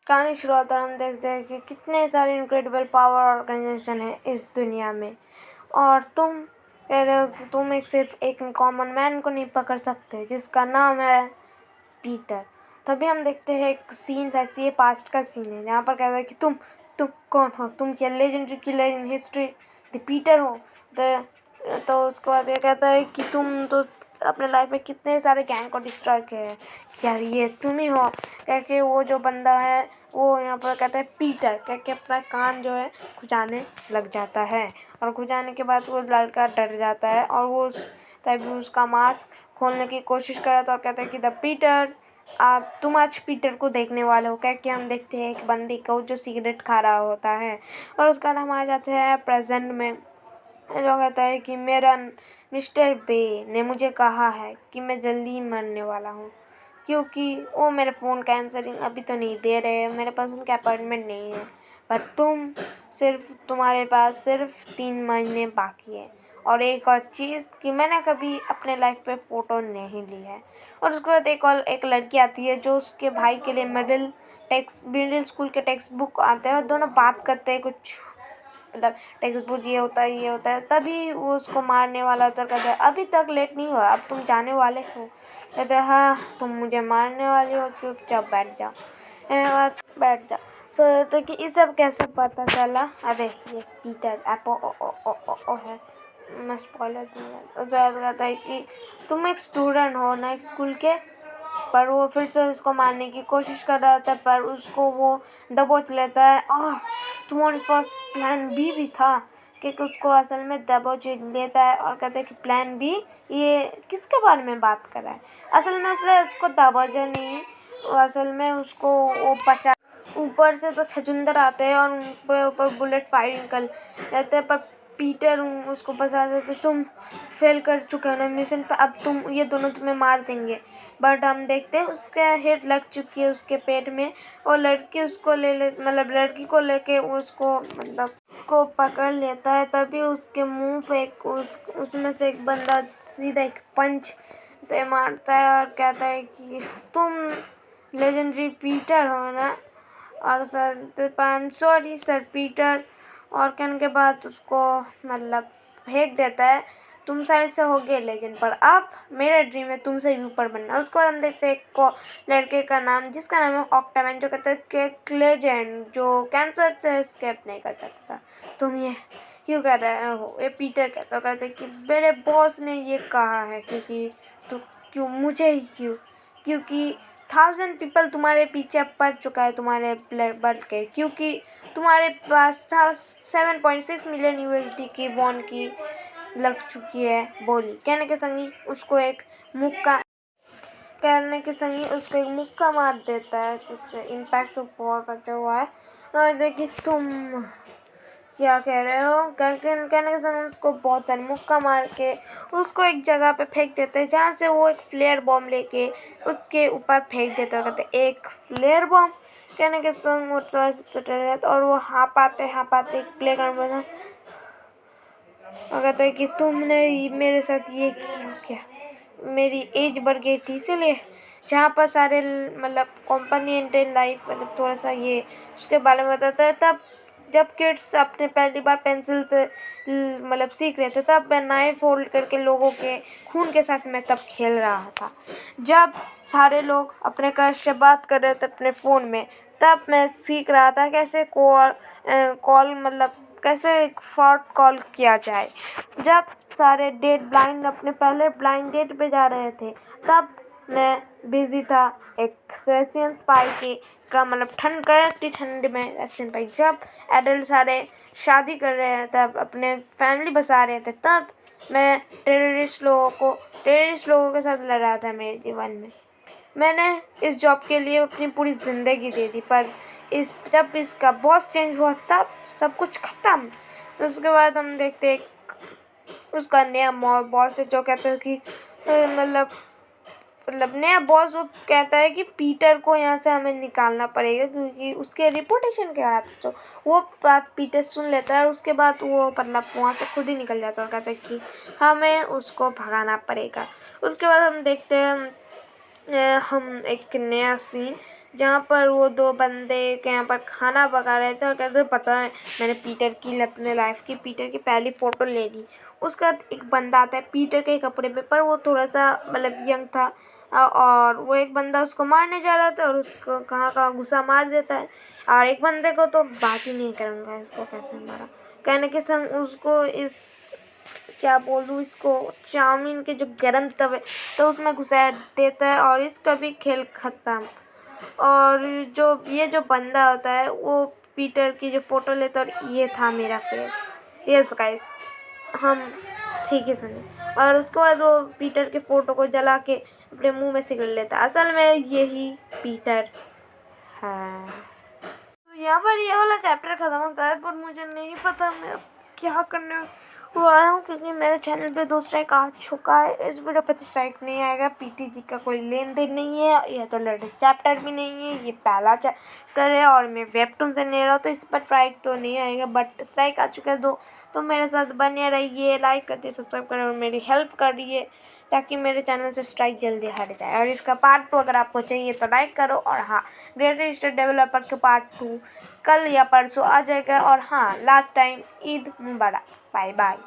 कहानी शुरू होता है, हम देखते हैं कि कितने सारे इनक्रेडिबल पावर ऑर्गेनाइजेशन है इस दुनिया में, और तुम कह रहे हो कि तुम सिर्फ एक कॉमन मैन को नहीं पकड़ सकते जिसका नाम है पीटर। तभी हम देखते हैं एक सीन ऐसी है, पास्ट का सीन है, जहाँ पर कहता है कि तुम कौन हो, तुम क्या legendary killer in history the Peter हो। तो उसके बाद ये कहता है कि तुम तो अपने लाइफ में कितने सारे गैंग को डिस्ट्रॉय किए हैं, क्या ये तुम ही हो। कह के वो जो बंदा है वो यहाँ पर कहता है पीटर, कह के अपना कान जो है खुजाने लग जाता है, और खुजाने के बाद वो लड़का डर जाता है और वो तभी उसका मास्क खोलने की कोशिश कर रहा था और कहता है कि द पीटर, तुम आज पीटर को देखने वाले हो। कह के हम देखते हैं एक बंदी को जो सिगरेट खा रहा होता है, और उसका नाम आ जाता है प्रेजेंट में, जो कहता है कि मेरा मिस्टर बे ने मुझे कहा है कि मैं जल्दी ही मरने वाला हूँ, क्योंकि वो मेरे फ़ोन का आंसरिंग अभी तो नहीं दे रहे हैं, मेरे पास उनका अपॉइंटमेंट नहीं है, पर तुम्हारे पास सिर्फ 3 महीने बाकी है। और एक और चीज़ कि मैंने कभी अपने लाइफ पे फ़ोटो नहीं ली है। और उसके बाद एक लड़की आती है जो उसके भाई के लिए मिडिल स्कूल के टेक्स्ट बुक आते हैं, और दोनों बात करते हैं कुछ, मतलब टेक्स्ट बुक ये होता है, तभी वो उसको मारने वाला होता है। कहता है अभी तक लेट नहीं हुआ, अब तुम जाने वाले हो। कहते हैं हाँ तुम मुझे मारने वाले हो, चुपचाप बैठ जाओ। बैठ जाओ। तो कि ये सब कैसे पता चला, अरे ये पीटर एपो ओ है, मैं स्पॉइलर दूंगा। तो कहता है कि तुम एक स्टूडेंट हो ना एक स्कूल के, पर वो फिर से उसको मारने की कोशिश कर रहा था, पर उसको वो दबोच लेता है। तुम्हारे पास प्लान बी भी था, क्योंकि उसको असल में दबोच लेता है और कहता है कि प्लान बी, ये किसके बारे में बात कर रहा है। असल में उसने उसको दबोचा नहीं, असल में उसको वो बचा। ऊपर से तो छछूंदर आते हैं और उनके ऊपर बुलेट फायरिंग कर लेते हैं, पर पीटर उसको बचा देते। तुम फेल कर चुके हो ना मिशन पे, अब ये दोनों तुम्हें मार देंगे। बट हम देखते हैं उसके हेड लग चुकी है उसके पेट में, और लड़की उसको मतलब लड़की को लेके उसको मतलब को पकड़ लेता है। तभी उसके मुंह पे उसमें से एक बंदा सीधा एक पंच पे मारता है और कहता है कि तुम लेजेंडरी पीटर हो ना, और sir I am sorry sir Peter, और कहने के बाद उसको मतलब फेंक देता है। तुम शायद से हो गए लेजेंड, पर अब मेरा ड्रीम है तुमसे भी ऊपर बनना। उसको हम देखते हैं एक लड़के का नाम, जिसका नाम है ऑक्टामैन, जो कहता है कि एक लेजेंड जो कैंसर से एस्केप नहीं कर सकता। तुम ये क्यों कर रहे हो, ये पीटर कहता है कि मेरे बॉस ने ये कहा है, क्योंकि तो क्यों मुझे ही क्योंकि 1000 पीपल तुम्हारे पीछे पड़ चुका है तुम्हारे बढ़ के, क्योंकि तुम्हारे पास 7.6 मिलियन यूएसडी की बॉन्ड की लग चुकी है बोली। कहने के संगी उसको एक मुक्का मार देता है, जिससे इम्पैक्ट तो बहुत अच्छा हुआ है। और देखिए तुम क्या कह रहे हो, कहने के संग उसको बहुत सारे मुक्का मार के उसको एक जगह पे फेंक देते हैं, जहाँ से वो एक फ्लेयर बॉम्ब लेके उसके ऊपर फेंक देते हैं। कहते एक फ्लेयर बॉम्ब, कहने के संग वो चले जाते और वो हाँपाते एक प्ले ग्राउंड बना, और कहते हैं कि तुमने मेरे साथ ये क्यों किया, मेरी एज बढ़ गई थी इसीलिए। जहाँ पर सारे मतलब कंपोनेंट लाइफ मतलब थोड़ा सा ये उसके बारे में बताता है। तब जब किड्स अपने पहली बार पेंसिल से मतलब सीख रहे थे, तब मैं नाइफ होल्ड करके लोगों के खून के साथ मैं तब खेल रहा था। जब सारे लोग अपने क्रश से बात कर रहे थे अपने फ़ोन में, तब मैं सीख रहा था कैसे कॉल मतलब कैसे एक फ्रॉड कॉल किया जाए। जब सारे डेट ब्लाइंड अपने पहले ब्लाइंड डेट पे जा रहे थे, तब मैं बिजी था एक रशियन स्पाई की का मतलब ठंड में रशियन स्पाई। जब एडल्ट सारे शादी कर रहे हैं, तब अपने फैमिली बसा रहे थे, तब मैं टेररिस्ट लोगों के साथ लड़ रहा था मेरे जीवन में। मैंने इस जॉब के लिए अपनी पूरी ज़िंदगी दे दी, पर जब इसका बॉस चेंज हुआ तब सब कुछ ख़त्म। उसके बाद हम देखते हैं उसका नया बॉस है, जो कहता है कि मतलब नया बॉस वो कहता है कि पीटर को यहाँ से हमें निकालना पड़ेगा, क्योंकि उसके रिपुटेशन के खराब। तो वो बात पीटर सुन लेता है और उसके बाद वो मतलब वहाँ से खुद ही निकल जाता है और कहता है कि हमें उसको भगाना पड़ेगा। उसके बाद हम देखते हैं हम एक नया सीन, जहाँ पर वो दो बंदे के यहाँ पर खाना पका रहे थे और कहते पता है मैंने पीटर की अपने लाइफ की पीटर की पहली फ़ोटो ले ली। उसका एक बंदा आता है पीटर के कपड़े पे, पर वो थोड़ा सा मतलब यंग था और वो एक बंदा उसको मारने जा रहा था और उसको कहाँ घुसा मार देता है। और एक बंदे को तो बात ही नहीं करूँगा इसको कैसे मारा, कहने के संग उसको इस क्या बोलूँ इसको चाउमीन के जो गरम तवे तो उसमें घुसा देता है और इसका भी खेल ख़त्म। और जो बंदा होता है वो पीटर की जो फ़ोटो लेता है और ये था मेरा फेस। यस गाइस, हम ठीक है सुने। और उसके बाद वो पीटर के फ़ोटो को जला के अपने मुंह में सिगरेट लेता है। असल में यही पीटर है। तो यहाँ पर ये वाला चैप्टर ख़त्म होता है, पर मुझे नहीं पता मैं अब क्या करने वाला हूँ, क्योंकि मेरे चैनल पे दूसरा एक आ चुका है। इस वीडियो पे तो स्ट्राइक नहीं आएगा, पीटीजी का कोई लेन देन नहीं है, यह तो लेटेस्ट चैप्टर भी नहीं है, ये पहला चैप्टर है और मैं वेबटून से ले रहा हूँ, तो इस पर स्ट्राइक तो नहीं आएगा। बट स्ट्राइक आ चुका है दो, तो मेरे साथ बने रहिए, लाइक करते सब्सक्राइब करें और मेरी हेल्प करिए ताकि मेरे चैनल से स्ट्राइक जल्दी हट जाए। और इसका पार्ट 2 अगर आपको चाहिए तो लाइक करो। और हाँ, ग्रेटर ईस्टर्न डेवलपर के पार्ट 2 कल या परसों आ जाएगा। और हाँ, लास्ट टाइम ईद मुबारक, बाय बाय।